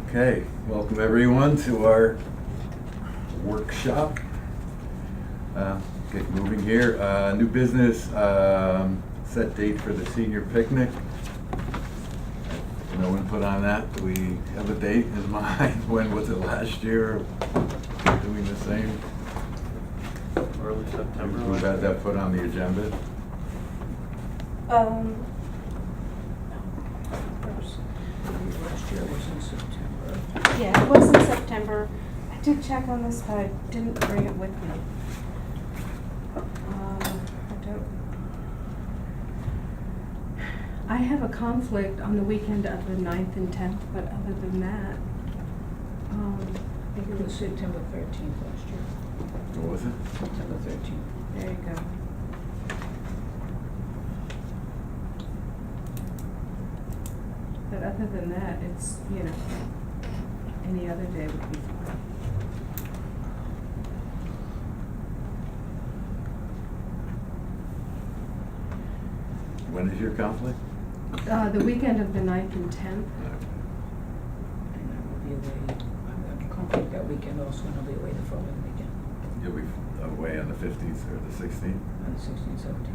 Okay, welcome everyone to our workshop. Get moving here. New business, set date for the senior picnic. No input on that. Do we have a date in mind? When was it last year? Doing the same? Early September. We've had that put on the agenda. Last year was in September. Yeah, it was in September. I did check on this, but I didn't bring it with me. I have a conflict on the weekend of the 9th and 10th, but other than that, I think it was September 13th last year. What was it? September 13th. there you go. But other than that, it's, any other day would be fine. When is your conflict? The weekend of the 9th and 10th. And I will be away, I'm going to conflict that weekend also, and I'll be away the following weekend, You'll be away on the 15th or the 16th? on the 16th, 17th.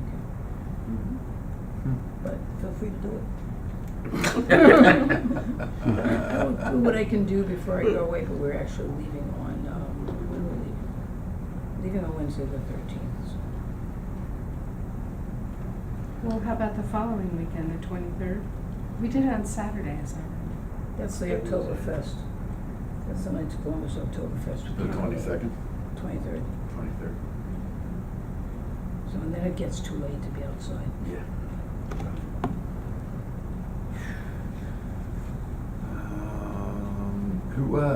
But feel free to do it. I will do what I can do before I go away, but we're actually leaving on, when are we leaving? Leaving on Wednesday the 13th. So. Well, how about the following weekend, the 23rd? We did it on Saturday, as I remember. That's the Oktoberfest. That's the Knights of Columbus Oktoberfest. The 22nd? 23rd. 23rd. So, and then it gets too late to be outside. Yeah.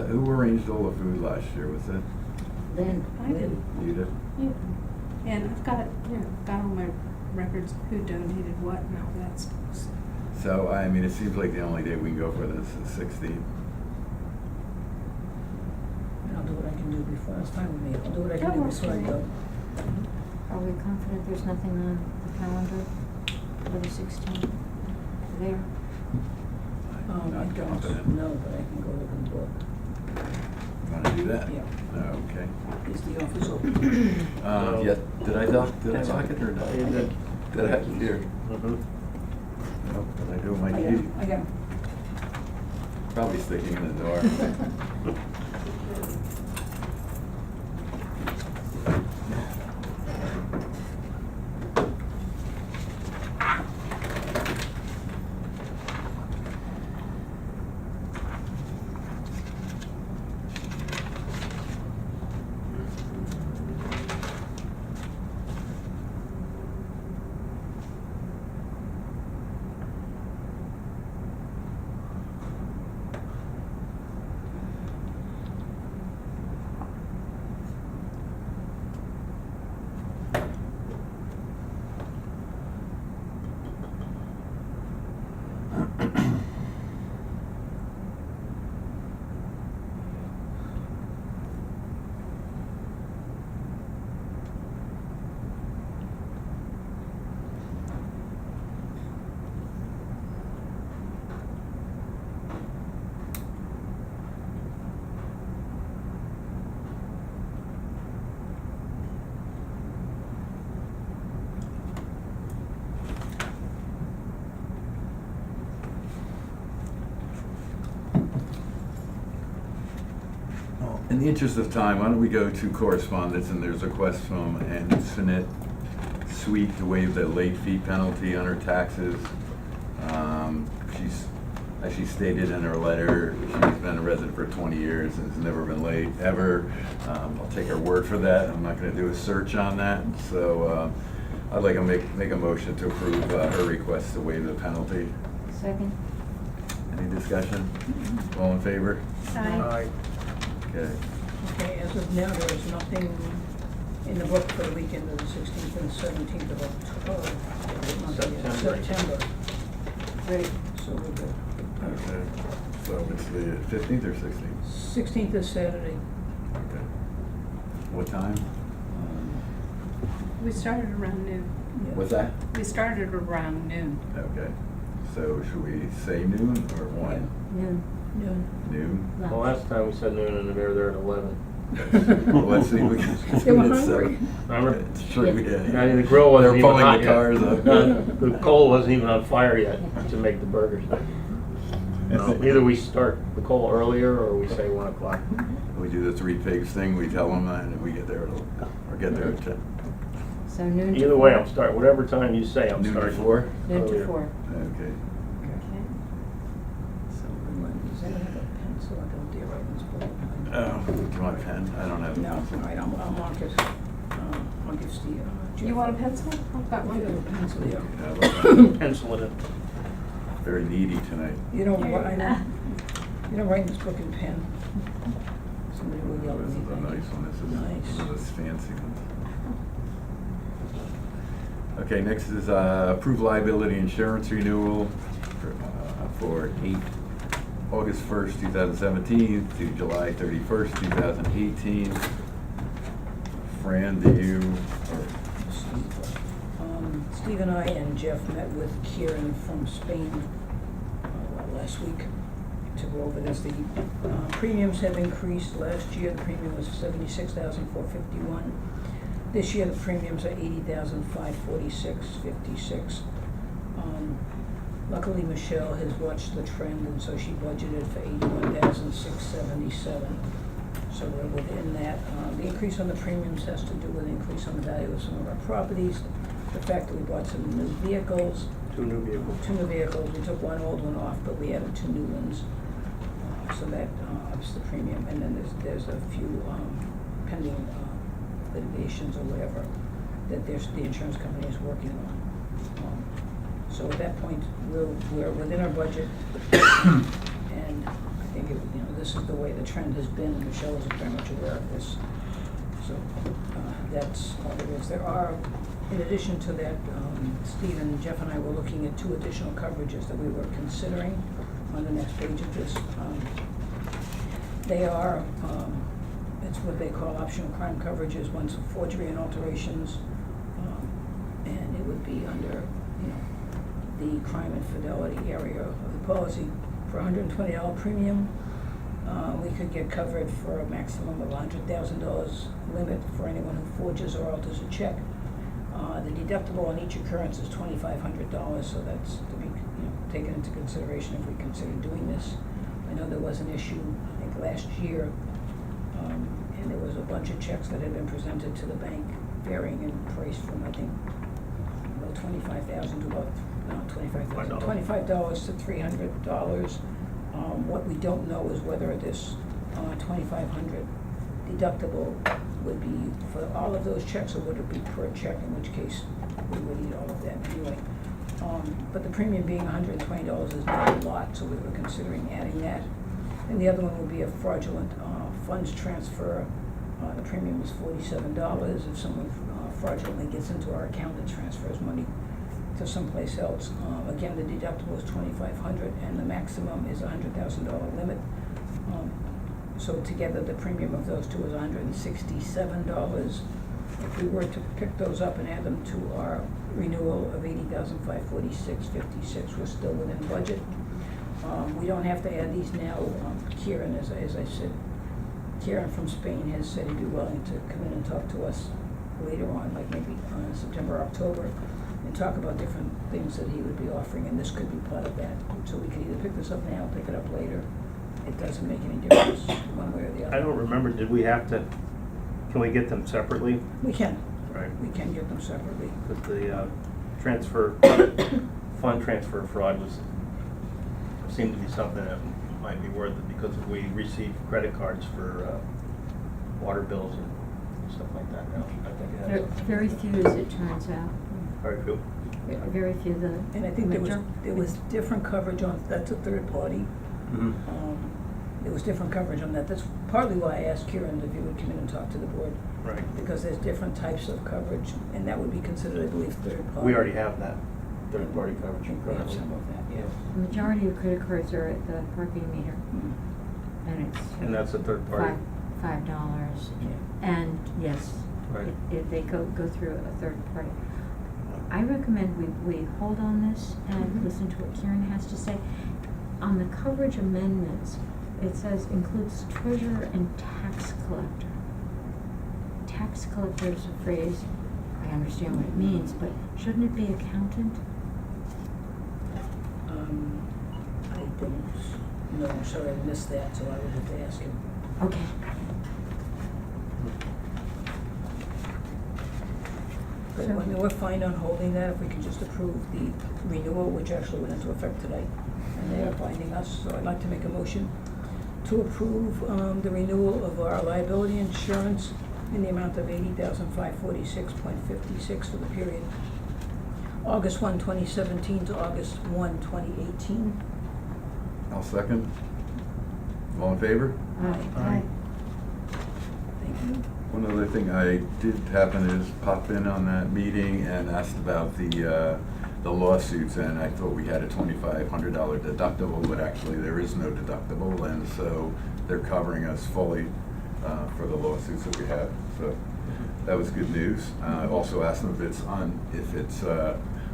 Who arranged all the food last year? Was it Then, I did. you did? Yeah, and I've got, got all my records, of who donated what and all that stuff. So. So, I mean, it seems like the only day we can go for this is 16th. And I'll do what I can do before, it's fine with me, I'll do what I can That do works before I for me. go. Are we confident there's nothing on the calendar for the 16th there? I Not don't confident. know, but I can go look in the book. Want to do that? Yeah. Okay. Is the office open? Yeah, did I lock it or not? You did. Did I here? Mm-hmm. No, did I do my I got key? 'em, I got 'em. Probably sticking in the door. In the interest of time, why don't we go to correspondence, and there's a request from Antoinette Sweet to waive the late fee penalty on her taxes. She's, as she stated in her letter, she's been a resident for 20 years and has never been late, ever. I'll take her word for that. I'm not gonna do a search on that, so I'd like to make a motion to approve her request to waive the penalty. Second? Any discussion? All in favor? Aye. Okay. Okay, as of now, there is nothing in the book for the weekend of the 16th and 17th of September. Great. So we're good. Okay, so it's the 15th or 16th? 16th is Saturday. Okay. What time? We started around noon. Yeah. What's that? We started around noon. Okay, so should we say noon or 1? Noon. Noon. Noon? Lunch. The last time we said noon and they were there at 11. Well, let's see, we can. They were it's, hungry. Remember? Sure, Yeah. yeah. I mean, the grill wasn't They're even pulling hot the yet. cars up. The coal wasn't even on fire yet to make the burgers. Either we start the coal earlier or we say 1 o'clock. We do the 3 pigs thing, we tell them that, and we get there or get there at 10. So noon to Either way, 4. I'm starting, whatever time you say, I'm Noon to starting. 4? Noon to earlier. 4. Okay. Okay. So, does anyone have a pencil? I don't dare write in this book. Do you want a pen? I don't have a No, all pencil. right, I'll mark it. I'll give Steve, Jeff. You want a pencil? I've got I have a one. pencil, yeah. Yeah, look, Pencil in it. very needy tonight. You don't, Here you I go. know, you don't write in this book in pen. Somebody will yell at This me. is a thank you. nice one, this is Nice. one of those fancy ones. Okay, next is approved liability insurance renewal for August 1st, 2017 to July 31st, 2018. Fran, do you, or Steve and I and Jeff met with Kieran from Spain last week to go over this. The premiums have increased. Last year, the premium was $76,451. This year, the premiums are $80,546.56. Luckily, Michelle has watched the trend, and so she budgeted for $81,677. So we're within that. The increase on the premiums has to do with an increase on the value of some of our properties, the fact that we bought some new vehicles. 2 new vehicles. 2 new vehicles. We took 1 old one off, but we added 2 new ones. So that ups the premium. And then there's a few pending litigations or whatever that the insurance company is working on. So at that point, we're within our budget. And I think this is the way the trend has been, and Michelle is very much aware of this. So that's what it is. There are, in addition to that, Steve and Jeff and I were looking at 2 additional coverages that we were considering on the next page of this. They are, it's what they call optional crime coverages. One's forgery and alterations, and it would be under, the crime and fidelity area of the policy. For $120 premium, we could get covered for a maximum of $100,000 limit for anyone who forges or alters a check. The deductible on each occurrence is $2,500, so that's to be taken into consideration if we consider doing this. I know there was an issue, I think last year, and there was a bunch of checks that had been presented to the bank varying in price from, I think, about $25,000 to about $25 to $300. What we don't know is whether this $2,500 deductible would be for all of those checks, or would it be per check, in which case we would need all of that anyway. But the premium being $120 is not a lot, so we were considering adding that. And the other one would be a fraudulent funds transfer. The premium is $47. If someone fraudulently gets into our account and transfers money to someplace else, again, the deductible is $2,500, and the maximum is a $100,000 limit. So together, the premium of those 2 is $167. If we were to pick those up and add them to our renewal of $80,546.56, we're still within budget. We don't have to add these now. Kieran, as I said, Kieran from Spain has said he'd be willing to come in and talk to us later on, like maybe September, October, and talk about different things that he would be offering, and this could be part of that. So we could either pick this up now, pick it up later. It doesn't make any difference one way or the other. I don't remember, did we have to, can we get them separately? We can. Right. We can get them separately. But the fund transfer fraud seemed to be something that might be worth it, because if we receive credit cards for water bills and stuff like that now, I think it has. Very few, as it turns out. Very few. Very few. And I think there major- was different coverage on, that's a third party. Mhm. There was different coverage on that. That's partly why I asked Kieran if he would come in and talk to the board, Right. because there's different types of coverage, and that would be considered, I believe, third party. We already have that third-party I coverage. think we have some of that, yeah. The majority of credit cards are at the parking meter, Mm. and it's And that's a third party. $5. Yeah. And yes, Right. if they go through a third party. I recommend we hold on this and Mhm. listen to what Kieran has to say. on the coverage amendments, it says includes treasurer and tax collector. Tax collector is a phrase, I understand what it means, but shouldn't it be accountant? I don't know, I'm sorry, I missed that, so I would have to ask him. Okay. But I mean, we're fine on holding that if we can just approve the renewal, which actually went into effect today, and they are binding us, so I'd like to make a motion to approve, the renewal of our liability insurance in the amount of $80,546.56 for the period August 1, 2017 to August 1, 2018. I'll second. All in favor? Aye. Thank you. One other thing I did happen is pop in on that meeting and asked about the lawsuits, and I thought we had a $2,500 deductible, but actually there is no deductible, and so they're covering us fully for the lawsuits that we have. So that was good news. I also asked them if it's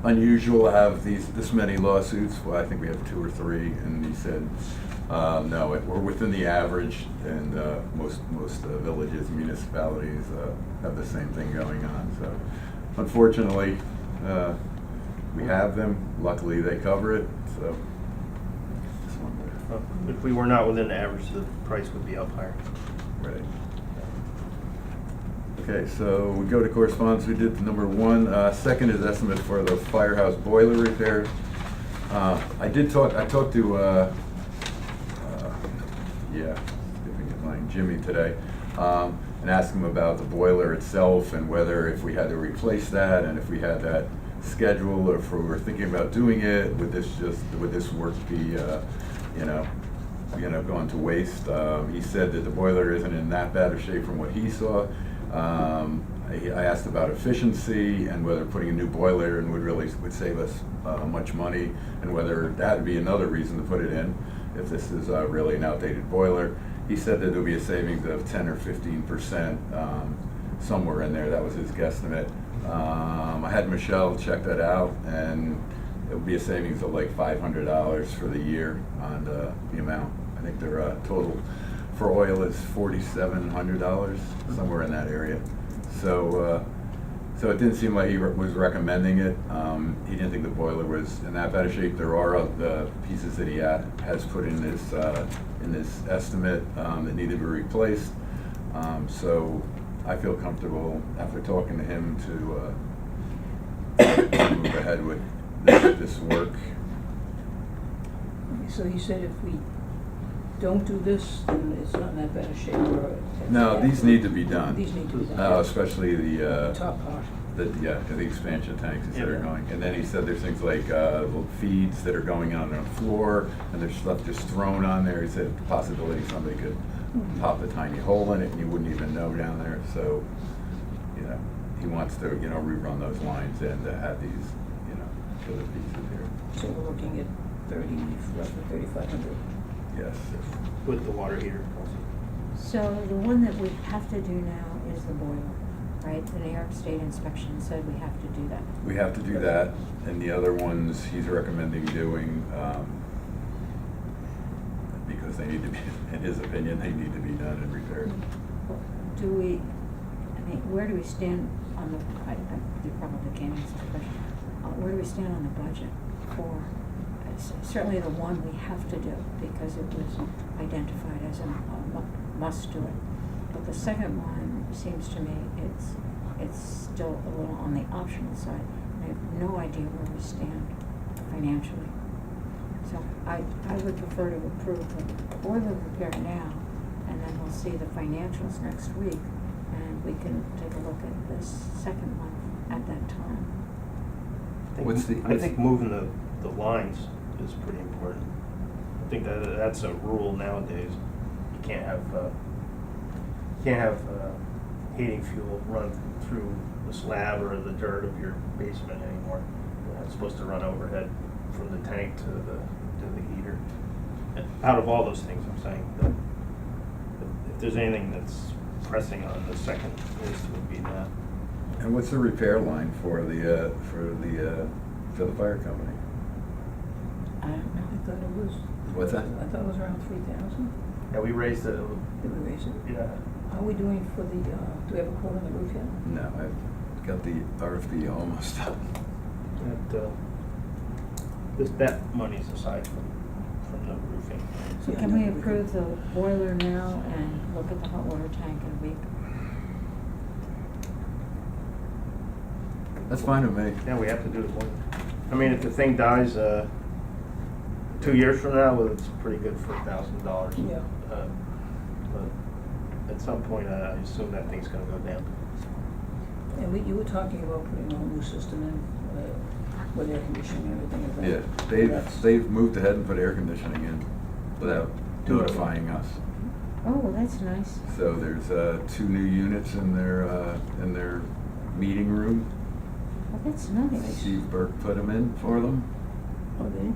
unusual to have this many lawsuits. Well, I think we have 2 or 3, and he said, no, we're within the average, and most villages, municipalities have the same thing going on. So unfortunately, we have them. Luckily, they cover it. So just wanted to- If we were not within the average, the price would be up higher. Right. Okay, so we go to correspondence. We did number 1. Second is estimate for the firehouse boiler repairs. I talked to, Jimmy today, and asked him about the boiler itself and whether if we had to replace that and if we had that scheduled, or if we were thinking about doing it, would this work be, going to waste? He said that the boiler isn't in that bad of shape from what he saw. I asked about efficiency and whether putting a new boiler in would save us much money, and whether that would be another reason to put it in if this is really an outdated boiler. He said that there'll be a savings of 10 or 15%, somewhere in there. That was his guesstimate. I had Michelle check that out, and it would be a savings of like $500 for the year on the amount. I think their total for oil is $4,700, somewhere in that area. So it didn't seem like he was recommending it. He didn't think the boiler was in that bad a shape. There are the pieces that he has put in this estimate that needed to be replaced. So I feel comfortable after talking to him to move ahead with this work. So he said if we don't do this, then it's not in that bad a shape, or? No, these need to be done. These need to be done. Especially the Top part. the expansion tanks that are Yeah. going. And then he said there's things like little feeds that are going on the floor, and there's stuff just thrown on there. He said the possibility somebody could pop a tiny hole in it and you wouldn't even know down there. So, he wants to, rerun those lines and add these, other pieces here. So we're looking at roughly 3,500. Yes. With the water heater also. So the one that we have to do now is the boiler, right? The New York State inspection said we have to do that. We have to do that, and the other ones he's recommending doing, because they need to be, in his opinion, they need to be done and repaired. Where do we stand on the, you probably can't answer the question. Where do we stand on the budget for, certainly the one we have to do, because it was identified as a must do it. But the second one seems to me it's still a little on the optional side. I have no idea where we stand financially. So I would prefer to approve the boiler repair now, and then we'll see the financials next week, and we can take a look at this second one at that time. I think moving the lines is pretty important. I think that's a rule nowadays. You can't have heating fuel run through the slab or the dirt of your basement anymore. It's supposed to run overhead from the tank to the heater. And out of all those things, I'm saying that if there's anything that's pressing on the second list, would be that. And what's the repair line for the fire company? I don't know. I thought it was What's that? I thought it was around 3,000. Yeah, we raised it, Did we raise it? yeah. How are we doing for the, do we have a quote on the roof yet? No, I've got the RFP almost done. That money's aside from the roofing. So Yeah, can no, we we can- approve the boiler now and look at the hot water tank in a week? That's fine with me. Yeah, we have to do it one. I mean, if the thing dies, 2 years from now, well, it's pretty good for $1,000. Yeah. But at some point, I assume that thing's gonna go down. And you were talking about putting a whole new system in, with air conditioning and everything like that. Yeah, That's- they've moved ahead and put air conditioning in without notifying us. Oh, well, that's nice. So there's 2 new units in their meeting room. Oh, that's nice. Steve Burke put them in for them. Oh, they?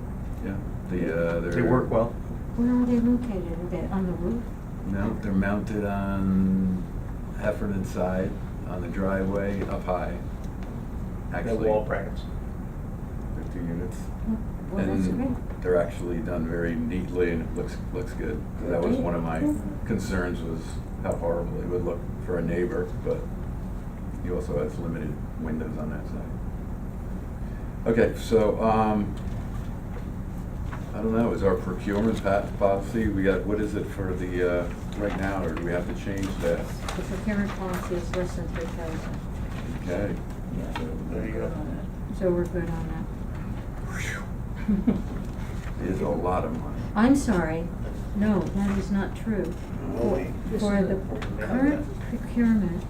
Yeah, They work well. Where are they located? Are they on the roof? No, they're mounted on Heffernan side, on the driveway, up high. They're Actually, wall brackets. they're 2 units. Well, that's And great. they're actually done very neatly and it looks good. That was one of my concerns, was how horrible it would look for a neighbor, but he also has limited windows on that side. Okay, so, I don't know, is our procurement policy, we got, what is it for the, right now, or do we have to change that? The procurement policy is less than 3,000, Okay. Yeah, There you go. on that. so we're good on that. It is a lot of money. I'm sorry, no, that is not true. Holy. For the current procurement,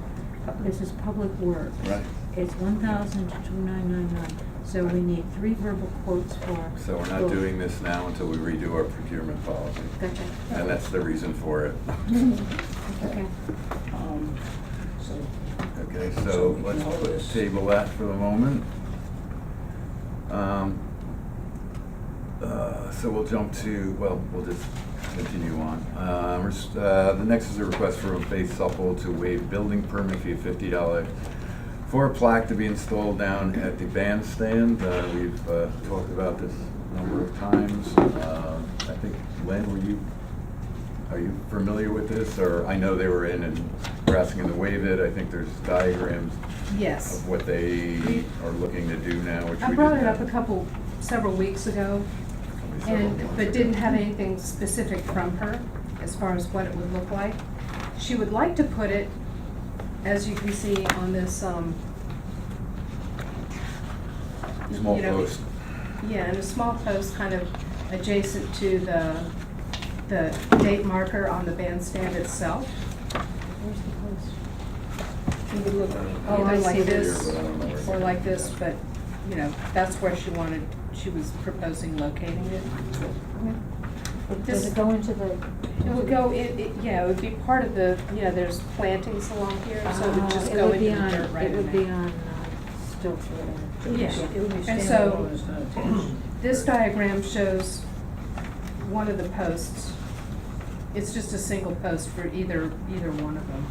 this is public works. Right. It's 1,2999, so we need 3 verbal quotes for. So we're not both. doing this now until we redo our procurement policy. Gotcha. And that's the reason for it. Okay. So, Okay, So so we can let's hold this. table that for the moment. So we'll jump to, well, we'll just continue on. The next is a request from Faith Supple to waive building permit fee of $50 for a plaque to be installed down at the bandstand. We've talked about this a number of times. I think, Len, are you familiar with this? Or I know they were in and we're asking them to waive it. I think there's diagrams Yes. of what they are looking to do now, which we I didn't brought it up have several weeks ago, several months but ago. didn't have anything specific from her as far as what it would look like. She would like to put it, as you can see on this, Small you know, post. yeah, and a small post kind of adjacent to the date marker on the bandstand itself. Where's the post? you could look at it. Oh, I Either like see this, Here, but I don't know where or it like is. this, but, you know, that's where she was proposing locating it. Does This- it go into the? It would go, yeah, it would be part of the, there's plantings along here, so it would just It go would into be the on, dirt right it in would be there. on stilts or whatever. It would be- Yeah. It would be And standing so- alone, it's not attached. This diagram shows one of the posts. It's just a single post for either one of them.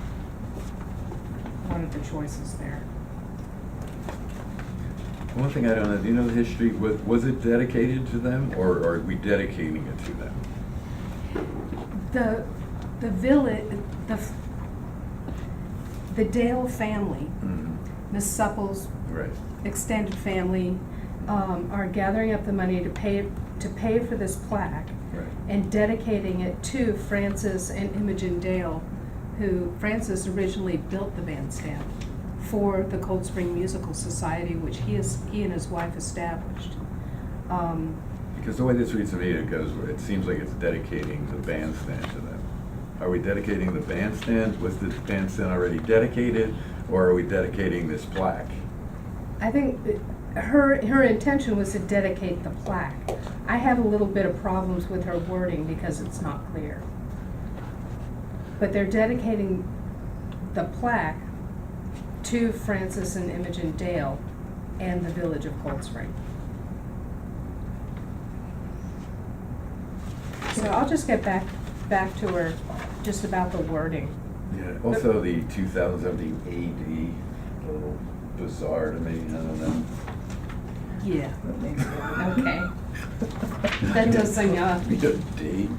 One of the choices there. One thing I don't know, do you know the history? Was it dedicated to them or are we dedicating it to them? The village, the Dale family, Miss Supple's Right. extended family, are gathering up the money to pay for this plaque Right. and dedicating it to Francis and Imogen Dale, who Francis originally built the bandstand for the Cold Spring Musical Society, which he and his wife established. Because the way this reads to me, it seems like it's dedicating the bandstand to them. Are we dedicating the bandstand? Was the bandstand already dedicated, or are we dedicating this plaque? I think that her intention was to dedicate the plaque. I have a little bit of problems with her wording because it's not clear. But they're dedicating the plaque to Francis and Imogen Dale and the village of Cold Spring. So I'll just get back to her just about the wording. Yeah. Also, the 2017 AD, a little bizarre to me. I don't know. Yeah. But maybe- Okay. That does seem odd. We got a date.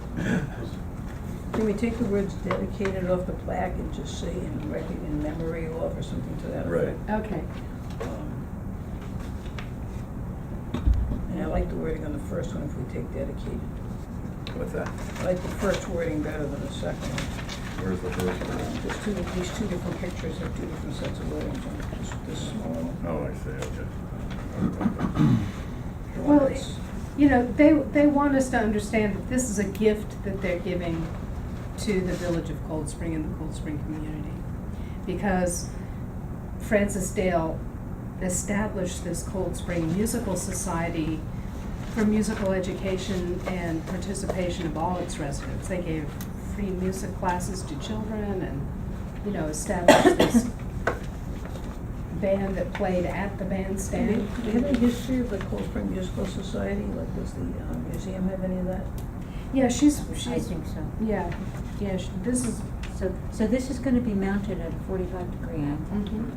Can we take the words dedicated off the plaque and just say in memory of or something to that Right. effect? Okay, And I like the wording on the first one if we take dedicated. What's that? I like the first wording better than the second one. Where's the first one? These two different pictures have two different sets of wordings on this small one. Oh, I see, okay. The one well, that's- you know, they want us to understand that this is a gift that they're giving to the village of Cold Spring and the Cold Spring community. Because Francis Dale established this Cold Spring Musical Society for musical education and participation of all its residents. They gave free music classes to children and, you know, established this band that played at the Do bandstand. we have any history of the Cold Spring Musical Society? Like, does the museum have any of that? Yeah, she's, I think so. yeah, this is, So this is gonna be mounted at a 45-degree angle. mhm.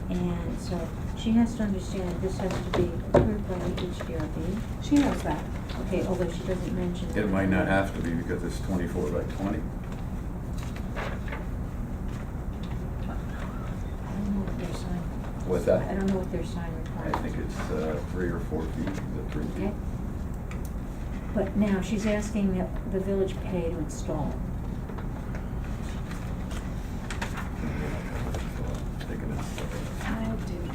And so she has to understand this has to be approved by the HDRB. She knows that. Okay, although she doesn't mention. It might not have to be because it's 24 by 20. I don't know what their sign. What's I that? don't know what their sign I requires. think it's 3 or 4 feet, is it 3 feet? Okay. But now she's asking that the village pay to install. Taking it. I do.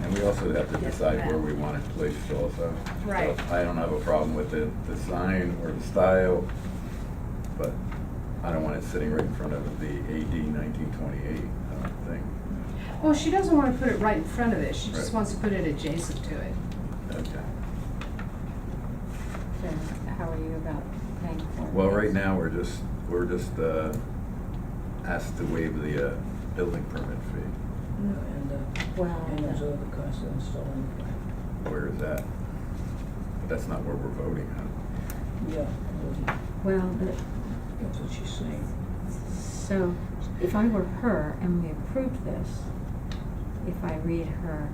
And we also have to Yes, decide where ma'am. we want it placed also. Right. So I don't have a problem with the sign or the style, but I don't want it sitting right in front of the AD 1928 thing. Well, she doesn't want to put it right in front of it, she just Right. wants to put it adjacent to it. Okay. So how are you about paying for it? Well, right now, we're just asked to waive the building permit fee. Well, And absorb the cost of installing the plaque. Where is that? But that's not where we're voting on. Yeah, well, that's what she's saying. so if I were her and we approved this, if I read her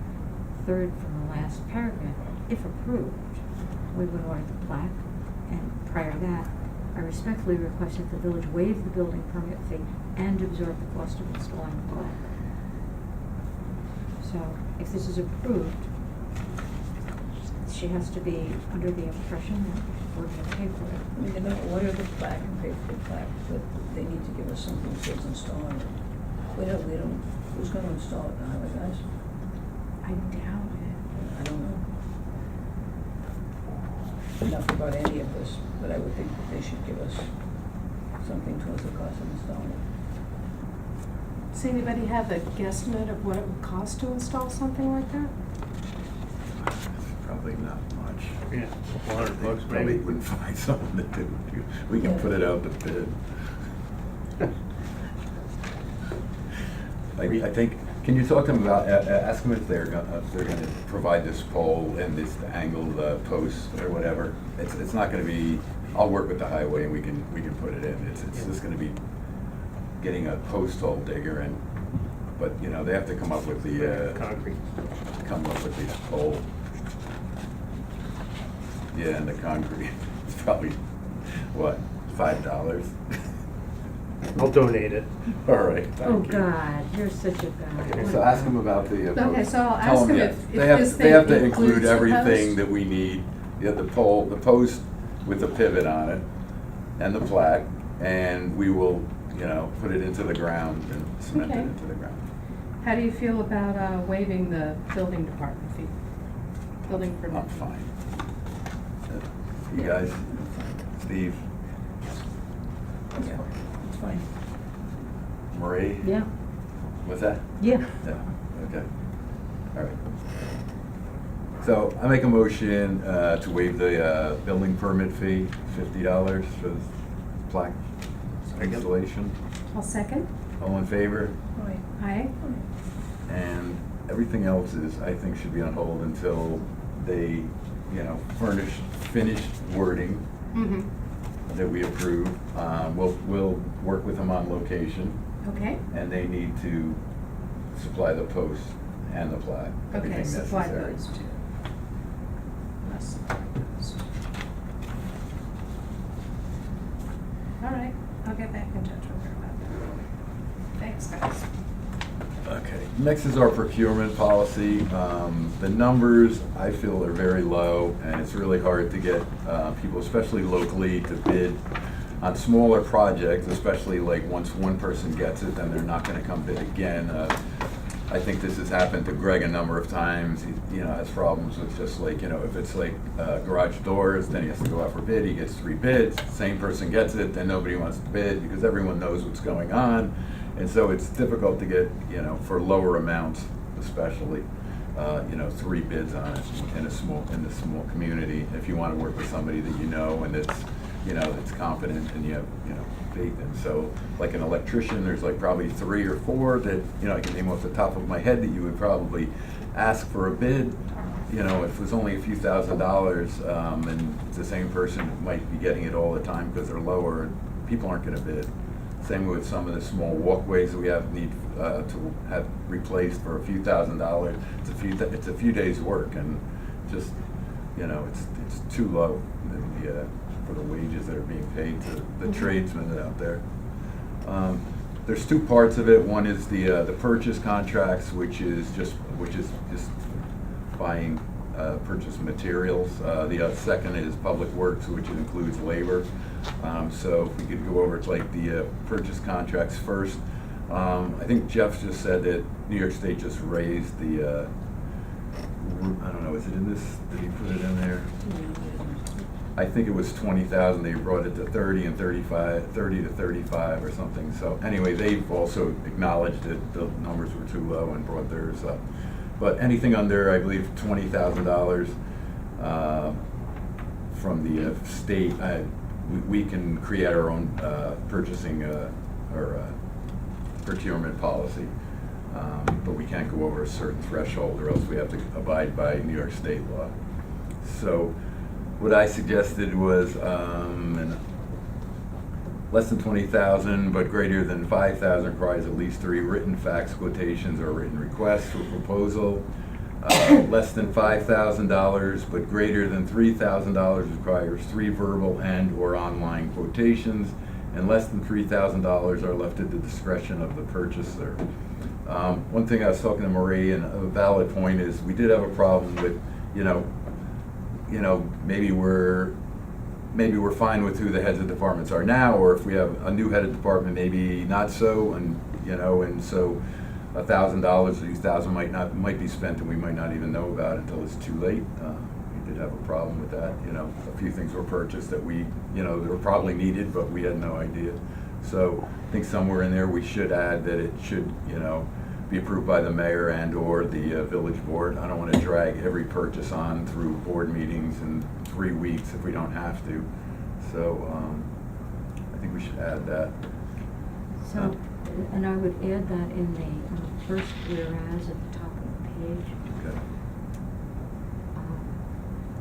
third from the last paragraph, if approved, we would order the plaque, and prior to that, I respectfully request that the village waive the building permit fee and absorb the cost of installing the plaque. So if this is approved, she has to be under the impression that we're gonna pay for it. I mean, they're gonna order the plaque and pay for the plaque, but they need to give us something that says installing it. We don't, who's gonna install it, the highway guys? I doubt it. I don't know. Enough about any of this, but I would think that they should give us something towards the cost of installing it. Does anybody have a guesstimate of what it would cost to install something like that? Probably not much. Yeah, $100 bucks Probably maybe. wouldn't find someone to do it. We can put it out to bid. I think, can you talk to them about, ask them if they're gonna provide this pole and this angled post or whatever? It's not gonna be, I'll work with the highway and we can put it in. It's just gonna be getting a post hole digger and, but, you know, they have to come up with the, Concrete. the pole. Yeah, and the concrete, it's probably, what, $5? I'll donate it. All right, thank Oh, you. God, you're such a guy. Okay, so ask them about the. Okay, so I'll Tell ask them yeah, if they have- this They have thing to include includes the everything post? that we need. You have the pole, the post with the pivot on it, and the plaque, and we will, you know, put it into the ground and cement it Okay. into the ground. How do you feel about waiving the building department fee? Building permit? I'm fine. You guys, Steve, Yeah, it's fine. Marie? Yeah, What's that? yeah. Yeah, okay. All right. So I make a motion to waive the building permit fee, $50 for the plaque installation. I'll second. All in favor? Right. Aye. And everything else is, I think, should be on hold until they, you know, finished wording Mm-hmm. that we approve. We'll work with them on location, Okay. and they need to supply the post and the plaque, Okay, everything supply necessary. those two. just like those. All right, I'll get back in touch with her about that. Thanks, guys. Okay, next is our procurement policy. The numbers, I feel, are very low, and it's really hard to get people, especially locally, to bid on smaller projects, especially like once one person gets it, then they're not gonna come bid again. I think this has happened to Greg a number of times. He, has problems with just like, if it's like garage doors, then he has to go out for bid, he gets 3 bids, same person gets it, then nobody wants to bid because everyone knows what's going on. And so it's difficult to get, for lower amounts especially, 3 bids on it in the small community. If you want to work with somebody that you know and that's competent and you have, faith in. So like an electrician, there's like probably 3 or 4 that, I can name off the top of my head that you would probably ask for a bid. If it was only a few $1,000s, and it's the same person might be getting it all the time because they're lower, people aren't gonna bid. Same with some of the small walkways that we need to have replaced for a few $1,000s. It's a few days' work, and just it's too low for the wages that are being paid to the tradesmen out there. There's 2 parts of it. One is the purchase contracts, which is just buying purchase materials. The second is public works, which includes labor. So if we could go over to like the purchase contracts first. I think Jeff just said that New York State just raised the, I don't know, is it in this, did he put it in there? I think it was 20,000, they brought it to 30 and 35, 30 to 35 or something. So anyway, they've also acknowledged that the numbers were too low and brought theirs up. But anything under, I believe, $20,000 from the state, we can create our own purchasing or procurement policy. But we can't go over a certain threshold or else we have to abide by New York State law. So what I suggested was less than 20,000 but greater than 5,000 requires at least 3 written fax quotations or written requests for proposal. Less than $5,000 but greater than $3,000 requires 3 verbal and or online quotations, and less than $3,000 are left at the discretion of the purchaser. One thing I was talking to Marie, and a valid point is we did have a problem with, maybe we're fine with who the heads of departments are now, or if we have a new head of department, maybe not so, and so $1,000 or $2,000 might be spent, and we might not even know about it until it's too late. We did have a problem with that. A few things were purchased that they were probably needed, but we had no idea. So I think somewhere in there we should add that it should, be approved by the mayor and or the village board. I don't want to drag every purchase on through board meetings in 3 weeks if we don't have to. So I think we should add that. So, and I would add that in the first whereas at the top of the page. Okay.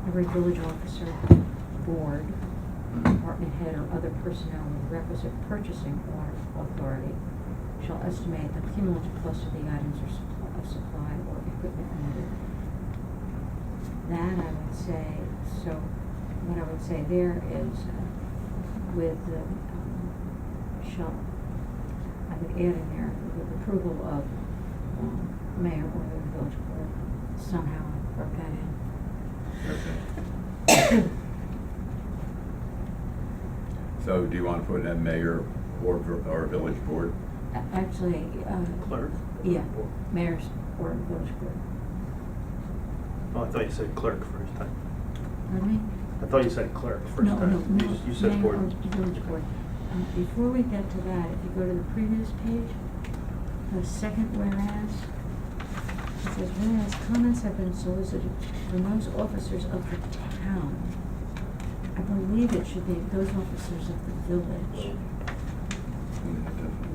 Every village officer, board, department head, or other personnel with requisite purchasing authority shall estimate the cumulative cost of the items or of supply or equipment needed. That I would say, so what I would say there is with the shall, I would add in there with approval of mayor or the village board, somehow work that in. Okay. So do you want to put in mayor or village board? Actually, Clerk? yeah, mayor's or village board. Oh, I thought you said clerk first time. Pardon me? I thought you said clerk first No, time. no, You said mayor board. or village board. Before we get to that, if you go to the previous page, the second whereas, it says, whereas comments have been solicited from those officers of the town. I believe it should be those officers of the village. Yeah, definitely.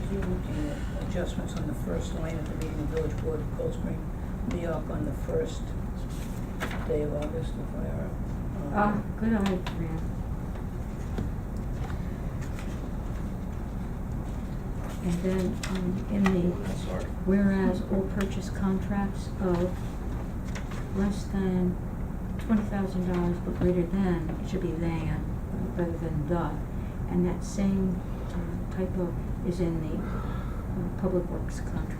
If you look at adjustments on the first line at the beginning of Village Board of Cold Spring, New York on the first day of August, if I are. Good eye, Fran. And then, in the, Sorry. whereas all purchase contracts of less than $20,000 but greater than, it should be than, rather than the. And that same typo is in the Public Works contract,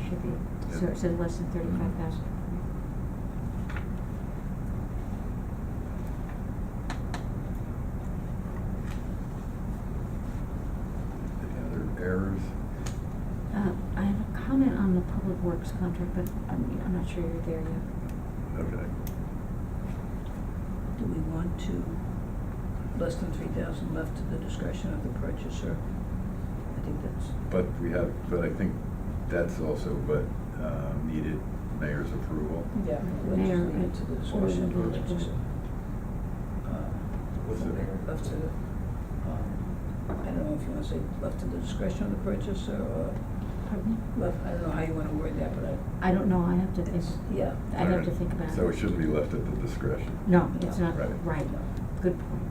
should be, so it said less than 35,000. Any other errors? I have a comment on the Public Works contract, but I'm not sure you're there yet. Okay. Do we want to, less than 3,000 left to the discretion of the purchaser? I think that's, But I think that's also what needed mayor's approval. yeah, let's Mayor, just leave it to the discretion of the or the village purchaser. What's it? Left to the, I don't know if you wanna say left to the discretion of the purchaser, or Pardon me? left, I don't know how you wanna word that, but I don't know, I have to think, it's, yeah. I'd have to think about it. So it shouldn't be left at the discretion. No, it's not, Right. right, good point.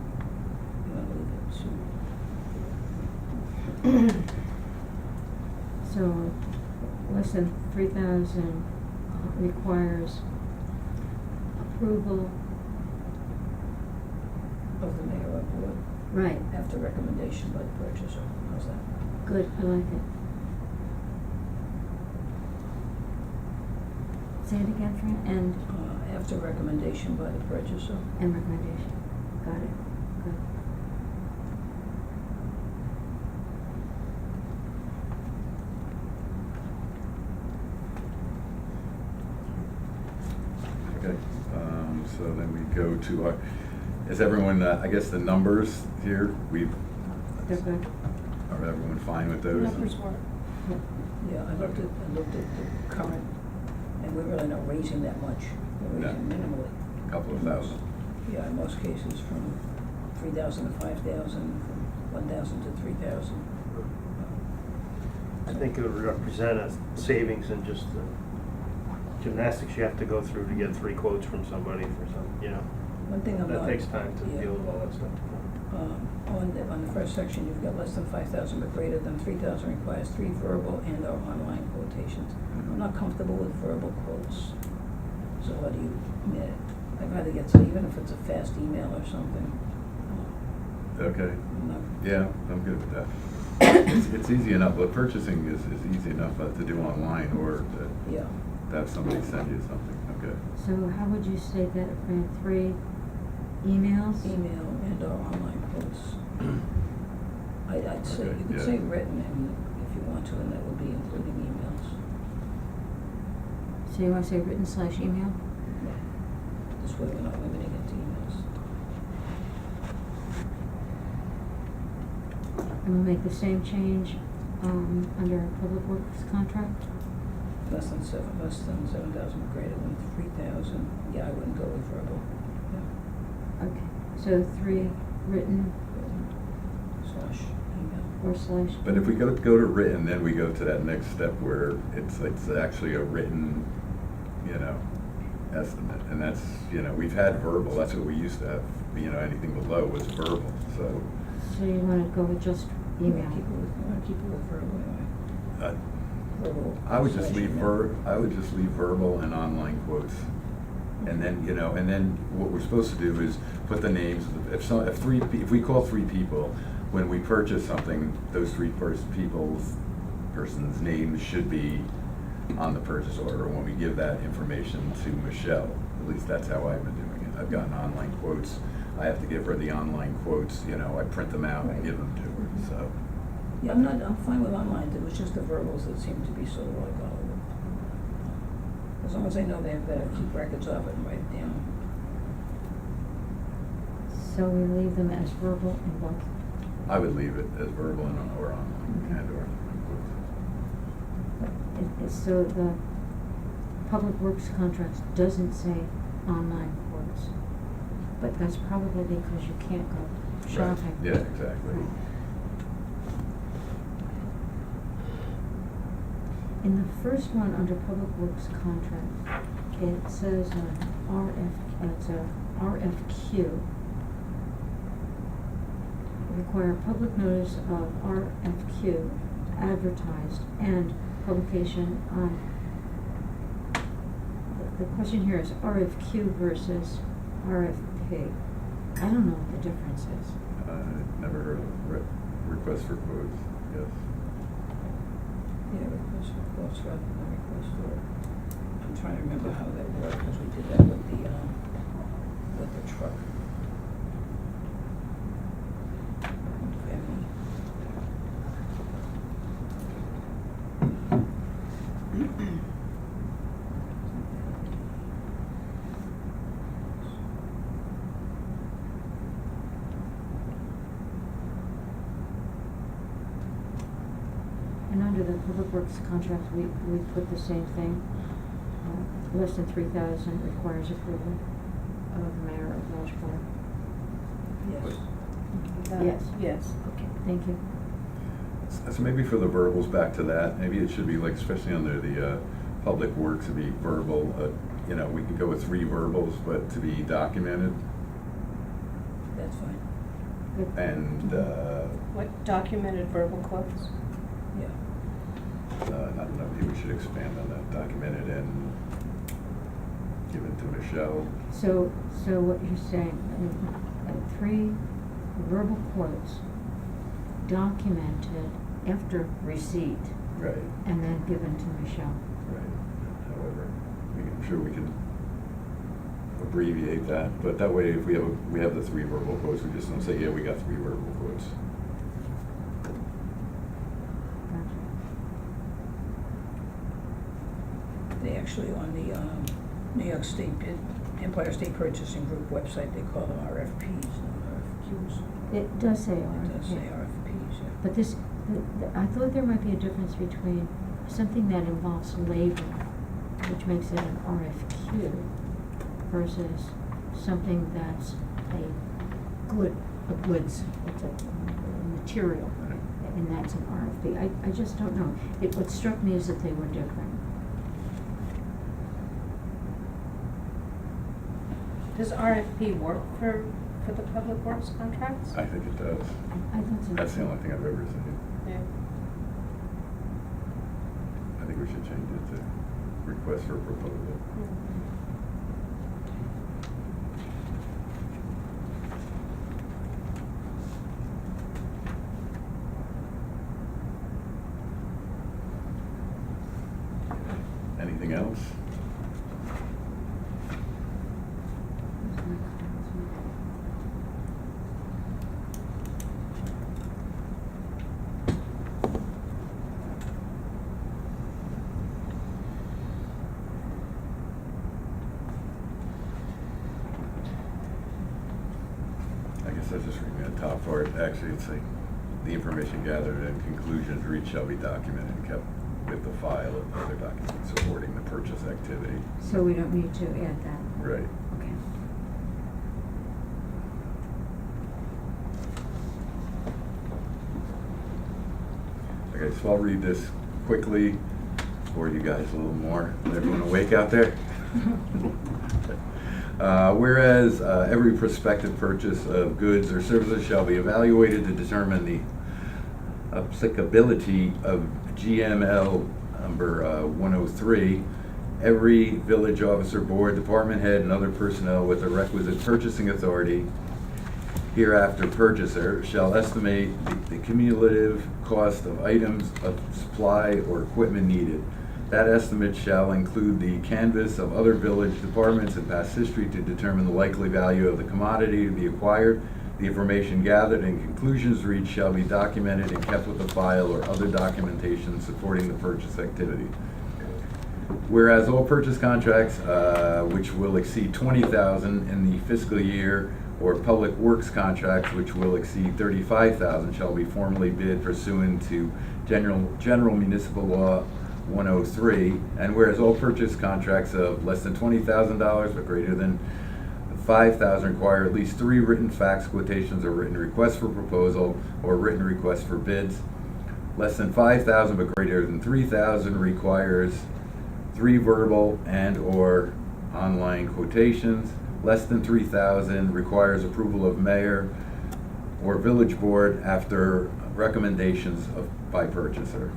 You wanna leave it to, So, less than 3,000 requires approval, of the mayor or board, right, after recommendation by the purchaser, how's that? good, I like it. Say it again, Fran, After recommendation by the purchaser. and recommendation, got it, good. Okay, so then we go to our, is everyone, I guess the numbers here, They're good. are everyone fine with those? Numbers work. Yep. Yeah, I looked at the current, and we're really not raising that much, we're No. raising minimally. Couple of thousand. Yeah, in most cases from 3,000 to 5,000, from 1,000 to 3,000. I think it would represent a savings in just the gymnastics you have to go through to get 3 quotes from somebody for some, One thing I'm not. that takes time to yeah. deal with all that stuff. On the first section, you've got less than 5,000 but greater than 3,000 requires 3 verbal and or online quotations. I'm not comfortable with verbal quotes. So what do you, I'd rather get some, even if it's a fast email or something. Okay, I'm not, yeah, I'm good with that. It's easy enough, but purchasing is easy enough to do online or yeah. to have somebody send you something, okay. So how would you say that, Fran, 3 emails? Email and or online quotes. I'd say, Okay, you could yeah. say written and if you want to, and that would be including emails. So you wanna say written / email? Yeah. This way we're not limiting it to emails. And we'll make the same change, under our Public Works contract? Less than 7,000, greater than 3,000. Yeah, I wouldn't go with verbal. Yeah. Okay, so 3 written Slash email. or / But if we go to written, then we go to that next step where it's actually a written, estimate. And that's, we've had verbal, that's what we used to have, anything below was verbal, so. So you wanna go with just email? Keep it with verbal anyway. uh, Verbal. I would just slash leave email. verbal and online quotes. And then, and then what we're supposed to do is put the names, if we call 3 people, when we purchase something, those 3 person's names should be on the purchase order when we give that information to Michelle. At least that's how I've been doing it. I've gotten online quotes. I have to give her the online quotes, I print them out and Right. give them to her, so. Yeah, I'm fine with online. It was just the verbals that seemed to be sort of like, as long as they know they have to keep records of it and write it down. So we leave them as verbal in both? I would leave it as verbal or online, Okay. and or. So the Public Works contract doesn't say online quotes, but that's probably because you can't go Right. shopping. Yeah, exactly. In the first one, under Public Works contract, it says it's a RFQ. Require public notice of RFQ advertised and publication on, the question here is RFQ versus RFP. I don't know what the difference is. Never heard of request for quotes, yes. Yeah, request for quotes rather than request for, I'm trying to remember how that worked, because we did that with the truck. And under the public works contract, we put the same thing. Less than 3,000 requires approval of mayor or village board. Yes. Yes. Yes. Okay, thank you. So maybe for the verbals, back to that, maybe it should be like, especially under the public works, it'd be verbal, you know, we could go with 3 verbals, but to be documented. That's fine, Good. And, What documented verbal quotes? yeah. I don't know, maybe we should expand on that, documented and given to Michelle. So what you're saying, 3 verbal quotes documented after receipt Right, and then given to Michelle. right. However, I'm sure we can abbreviate that, but that way if we have the 3 verbal quotes, we just don't say, yeah, we got 3 verbal quotes. Gotcha. They actually, on the New York State, Empire State Purchasing Group website, they call them RFPs, not RFQs. It does say It RFP. does say RFPs, yeah. But this, I thought there might be a difference between something that involves labor, which makes it an RFQ, versus something that's a goods, it's a material, Right. and that's an RFP. I just don't know. What struck me is that they were different. Does RFP work for the public works contracts? I think it does. I thought so. That's the only thing I've ever seen. Yeah. I think we should change it to request for proposal. Anything else? I guess I was just reading the top part. Actually, it's like, the information gathered and conclusions reached shall be documented and kept with the file of other documents supporting the purchase activity. So we don't need to add that. Right. Okay. Okay, so I'll read this quickly for you guys a little more. Everyone awake out there? Whereas every prospective purchase of goods or services shall be evaluated to determine the applicability of GML number 103, every village officer, board, department head, and other personnel with the requisite purchasing authority, hereafter purchaser, shall estimate the cumulative cost of items of supply or equipment needed. That estimate shall include the canvass of other village departments and past history to determine the likely value of the commodity to be acquired. The information gathered and conclusions reached shall be documented and kept with the file or other documentation supporting the purchase activity. Whereas all purchase contracts which will exceed $20,000 in the fiscal year, or public works contracts which will exceed $35,000 shall be formally bid pursuant to General Municipal Law 103, and whereas all purchase contracts of less than $20,000 but greater than $5,000 require at least 3 written fax quotations or written requests for proposal or written requests for bids. Less than $5,000 but greater than $3,000 requires 3 verbal and or online quotations. Less than $3,000 requires approval of mayor or village board after recommendations by purchaser.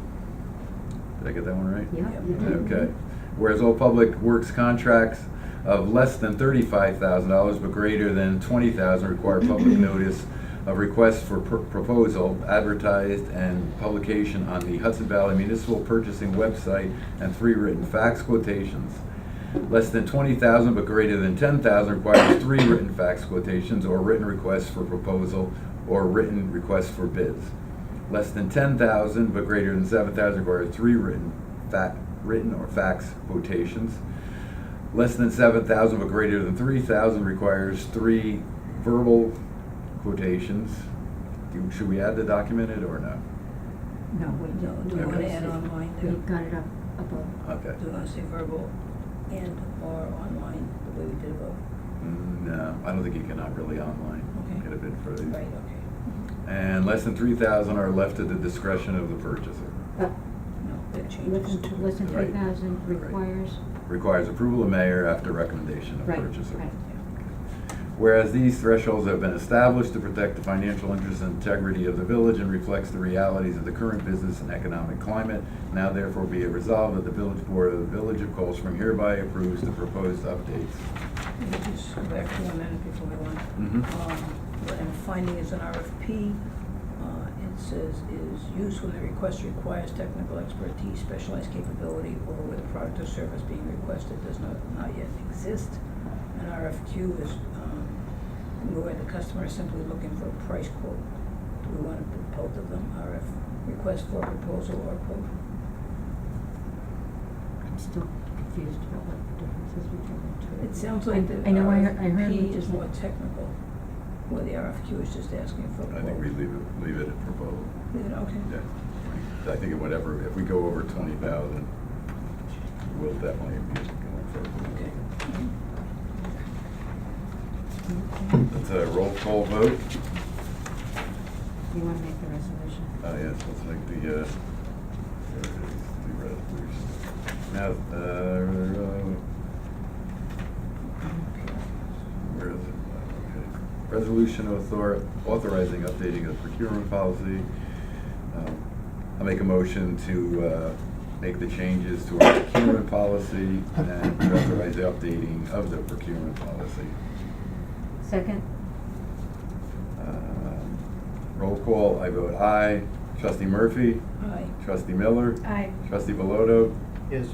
Did I get that one right? Yeah. Yep. Okay. Whereas all public works contracts of less than $35,000 but greater than $20,000 require public notice of request for proposal, advertised and publication on the Hudson Valley Municipal Purchasing website and 3 written fax quotations. Less than $20,000 but greater than $10,000 requires 3 written fax quotations or written requests for proposal or written requests for bids. Less than $10,000 but greater than $7,000 requires 3 written or fax quotations. Less than $7,000 but greater than $3,000 requires 3 verbal quotations. Should we add the documented or no? No, we No, don't. do you want to Okay. add online We there? got it up above. Okay. Do you want to say verbal and or online, the way we did above? No, I don't think you can really online. Okay. Get a bid for these. Right, okay. And less than 3,000 are left to the discretion of the purchaser. No, that changes. Less than Right. 3,000 requires. Requires approval of mayor after recommendation of Right, purchaser. right. Whereas these thresholds have been established to protect the financial interests and integrity of the village and reflects the realities of the current business and economic climate, now therefore be it resolved that the village board of the Village of Cold Spring hereby approves the proposed updates. Let me just go back to 1 minute before we went. Mhm. And finding is an RFP. It says is used when the request requires technical expertise, specialized capability, or where the product or service being requested does not yet exist. An RFQ is where the customer is simply looking for a price quote. Do we want to put both of them, request for proposal or quote? I'm still confused about what the difference is between the two. It sounds like the I know I heard what RFP you is said. more technical, where the RFQ is just asking for a quote. I think we leave it at proposal. Yeah, okay. Yeah. I think whatever, if we go over 20,000, we'll definitely be going for it. Okay. That's a roll call vote. You want to make the resolution? Yes, let's make the, there it is, the resolution. Now, where is it? Okay. Resolution authorizing updating of procurement policy. I make a motion to make the changes to our procurement policy and to authorize the updating of the procurement policy. Second? Roll call, I vote aye. Trustee Murphy? Aye. Trustee Miller? Aye. Trustee Bellotto? Yes.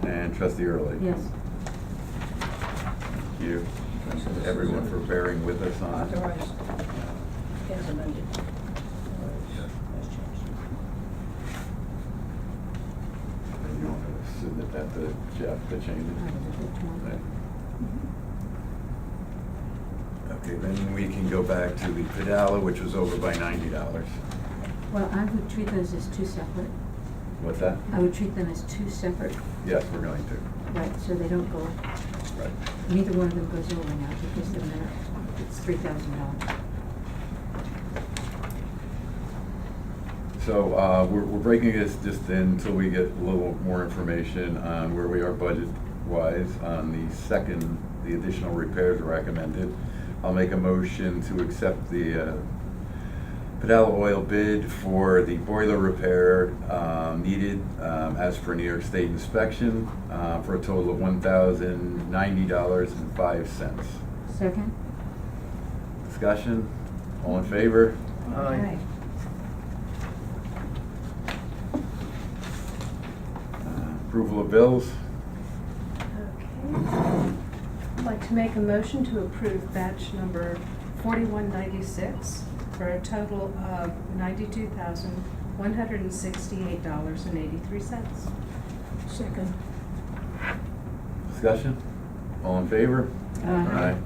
And Trustee Early? Yes. Thank you, Okay, so this is everyone, for bearing with us on it. Authorized as amended. As changed. And you want to submit that to Jeff, the changes? Out of the which one? Okay. Okay, then we can go back to the Padala, which was over by $90. Well, I would treat those as two separate. What's that? I would treat them as two separate, Yes, we're going to. right, so they don't go, Right. neither one of them goes over now because the minute, it's $3,000. So we're breaking this just until we get a little more information on where we are budget-wise on the additional repairs recommended. I'll make a motion to accept the Padala Oil bid for the boiler repair needed as per New York State inspection for a total of $1,090.05. Second? Discussion? All in favor? Aye. Approval of bills? Okay. I'd like to make a motion to approve batch number 4196 for a total of $92,168.83. Second. Discussion? All in favor? Aye.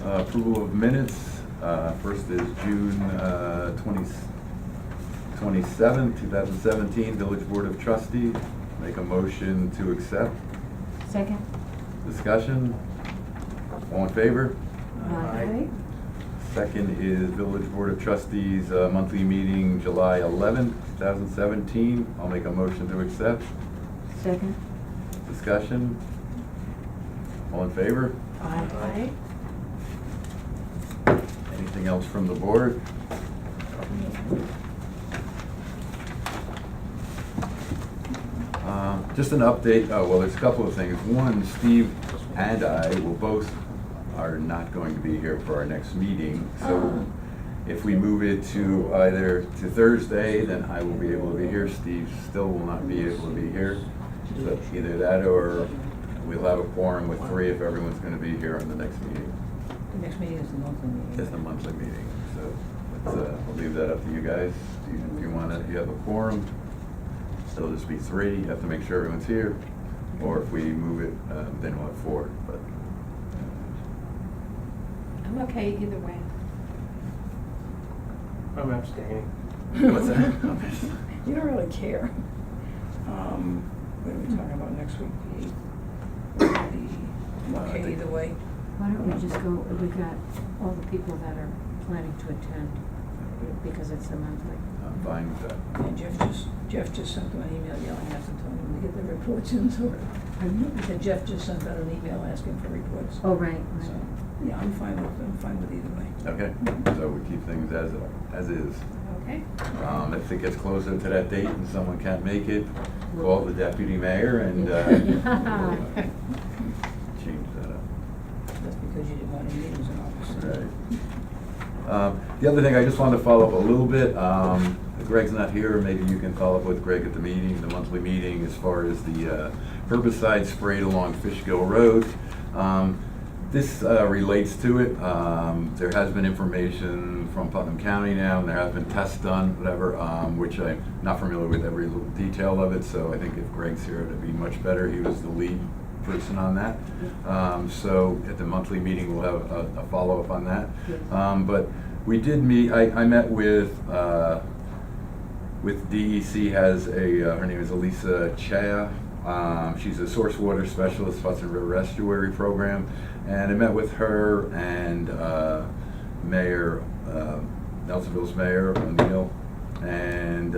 Approval of minutes. First is June 27, 2017, Village Board of Trustees. Make a motion to accept. Second? Discussion? All in favor? Aye. Second is Village Board of Trustees monthly meeting, July 11, 2017. I'll make a motion to accept. Second? Discussion? All in favor? Aye. Anything else from the board? Just an update, well, there's a couple of things. One, Steve and I will both are not going to be here for our next meeting. So if we move it to either to Thursday, then I will be able to be here. Steve still will not be able to be here. So either that or we'll have a quorum with 3 if everyone's gonna be here on the next meeting. The next meeting is the monthly meeting. It's a monthly meeting, so I'll leave that up to you guys. If you wanna, you have a quorum, it'll just be 3, you have to make sure everyone's here. Or if we move it, then we'll have 4, but. I'm okay either way. I'm abstaining. What's that? You don't really care. What are we talking about next week? I'm okay either way. Why don't we just go, we got all the people that are planning to attend, because it's a monthly. I'm fine with that. And Jeff just sent them an email yelling at them, telling them to get their reports in, so. I said Jeff just sent out an email asking for reports. Oh, right, So, right. yeah, I'm fine with either way. Okay, so we keep things as is. Okay. If it gets closer to that date and someone can't make it, call the deputy mayor and change that up. That's because you didn't want any meetings in August. Right. The other thing, I just wanted to follow up a little bit. Greg's not here, maybe you can follow up with Greg at the meeting, the monthly meeting, as far as the herbicide sprayed along Fishkill Road. This relates to it. There has been information from Putnam County now, and there have been tests done, whatever, which I'm not familiar with every little detail of it, so I think if Greg's here, it'd be much better. He was the lead person on that. So at the monthly meeting, we'll have a follow-up on that. But we did meet, I met with DEC has her name is Elisa Chea. She's a source water specialist, Hudson River Estuary Program. And I met with her and Mayor, Nelsonville's Mayor O'Neill, and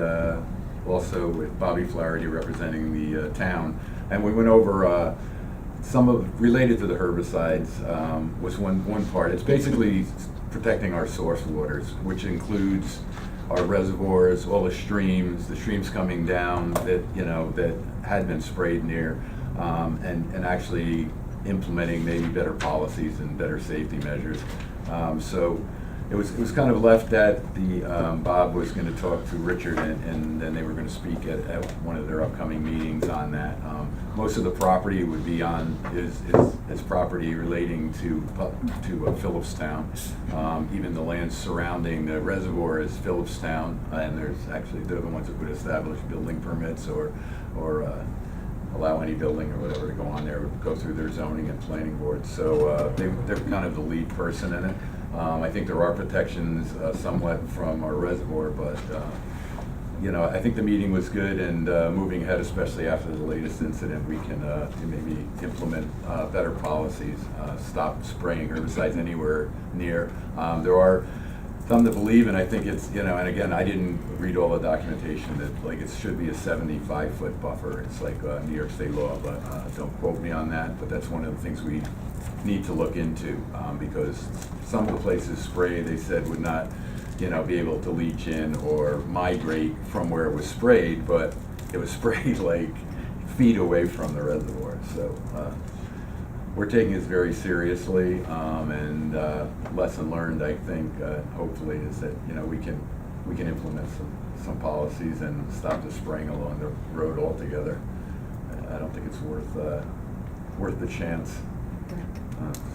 also with Bobby Flaherty representing the town. And we went over some of, related to the herbicides, was one part. It's basically protecting our source waters, which includes our reservoirs, all the streams coming down that, that had been sprayed near, and actually implementing maybe better policies and better safety measures. So it was kind of left that Bob was going to talk to Richard, and then they were going to speak at one of their upcoming meetings on that. Most of the property would be on is property relating to Phillipstown. Even the land surrounding the reservoir is Phillipstown, and there's actually, they're the ones that would establish building permits or allow any building or whatever to go on there, go through their zoning and planning board. So they're kind of the lead person in it. I think there are protections somewhat from our reservoir, but I think the meeting was good, and moving ahead, especially after the latest incident, we can maybe implement better policies, stop spraying herbicides anywhere near. There are some that believe, and I think it's, and again, I didn't read all the documentation, that like it should be a 75-foot buffer. It's like New York State law, but don't quote me on that. But that's one of the things we need to look into, because some of the places spray, they said, would not, be able to leach in or migrate from where it was sprayed, but it was sprayed like feet away from the reservoir. So we're taking this very seriously, and lesson learned, I think, hopefully, is that we can implement some policies and stop the spraying along the road altogether. I don't think it's worth the chance.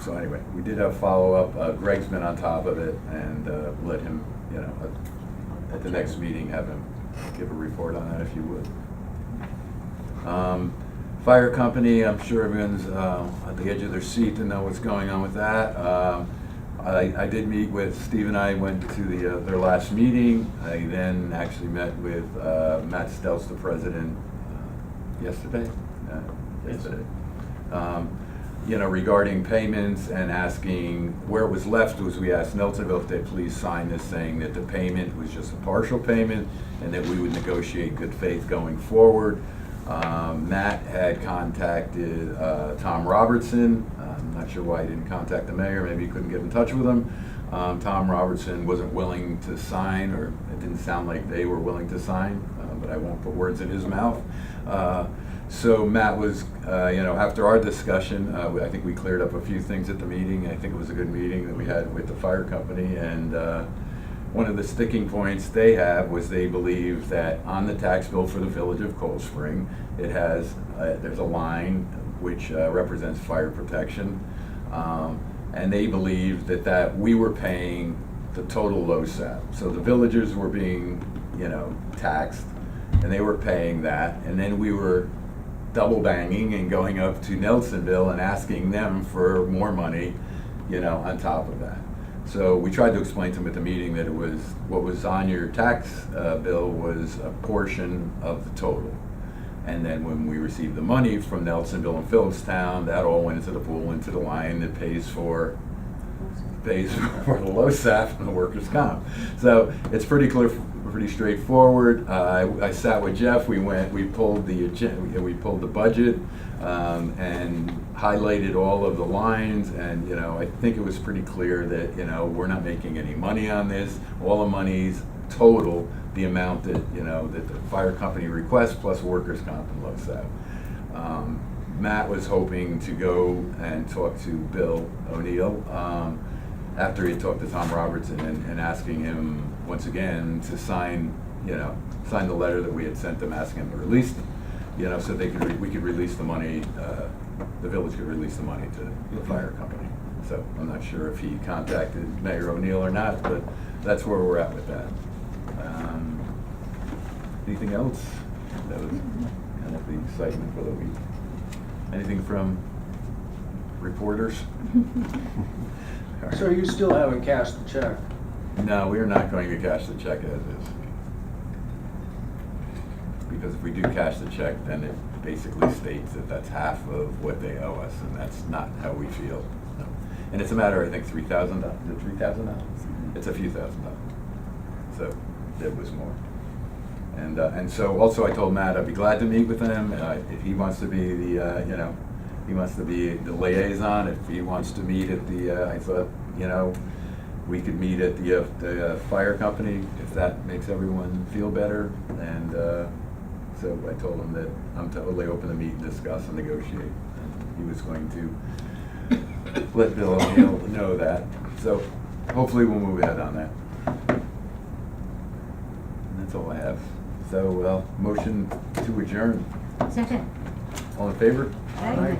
So anyway, we did have follow-up. Greg's been on top of it, and let him, at the next meeting, have him give a report on that if you would. Fire company, I'm sure everyone's at the edge of their seat to know what's going on with that. I did meet with, Steve and I went to their last meeting. I then actually met with Matt Stelz, the president, yesterday. Regarding payments and asking where it was left was, we asked Nelsonville if they'd please sign this saying that the payment was just a partial payment and that we would negotiate good faith going forward. Matt had contacted Tom Robertson. I'm not sure why he didn't contact the mayor. Maybe he couldn't get in touch with him. Tom Robertson wasn't willing to sign, or it didn't sound like they were willing to sign, but I won't put words in his mouth. So Matt was, after our discussion, I think we cleared up a few things at the meeting. I think it was a good meeting that we had with the fire company, and one of the sticking points they have was they believe that on the tax bill for the village of Cold Spring, it has, there's a line which represents fire protection. And they believed that we were paying the total LoSAP. So the villagers were being, taxed, and they were paying that, and then we were double banging and going up to Nelsonville and asking them for more money, on top of that. So we tried to explain to them at the meeting that it was, what was on your tax bill was a portion of the total. And then when we received the money from Nelsonville and Phillipstown, that all went into the pool, into the line that pays for the LoSAP and the workers' comp. So it's pretty clear, pretty straightforward. I sat with Jeff. We pulled the budget and highlighted all of the lines, and I think it was pretty clear that we're not making any money on this. All the money's total, the amount that that the fire company requests plus workers' comp and LoSAP. Matt was hoping to go and talk to Bill O'Neill after he had talked to Tom Robertson and asking him once again to sign the letter that we had sent them asking him to release them, so we could release the money. The village could release the money to the fire company. So I'm not sure if he contacted Mayor O'Neill or not, but that's where we're at with that. Anything else? That was kind of the excitement for the week. Anything from reporters? All right. So you still haven't cashed the check? No, we are not going to cash the check as is. Because if we do cash the check, then it basically states that that's half of what they owe us, and that's not how we feel. No. And it's a matter, I think, $3,000. Is it $3,000? It's a few $1,000s. So it was more. And so also I told Matt I'd be glad to meet with him if he wants to be the he wants to be the liaison. If he wants to meet at the I thought we could meet at the fire company if that makes everyone feel better. And so I told him that I'm totally open to meet and discuss and negotiate. And he was going to let Bill O'Neill know that. So hopefully we'll move ahead on that. And that's all I have. So motion to adjourn. Second. All in favor? Aye.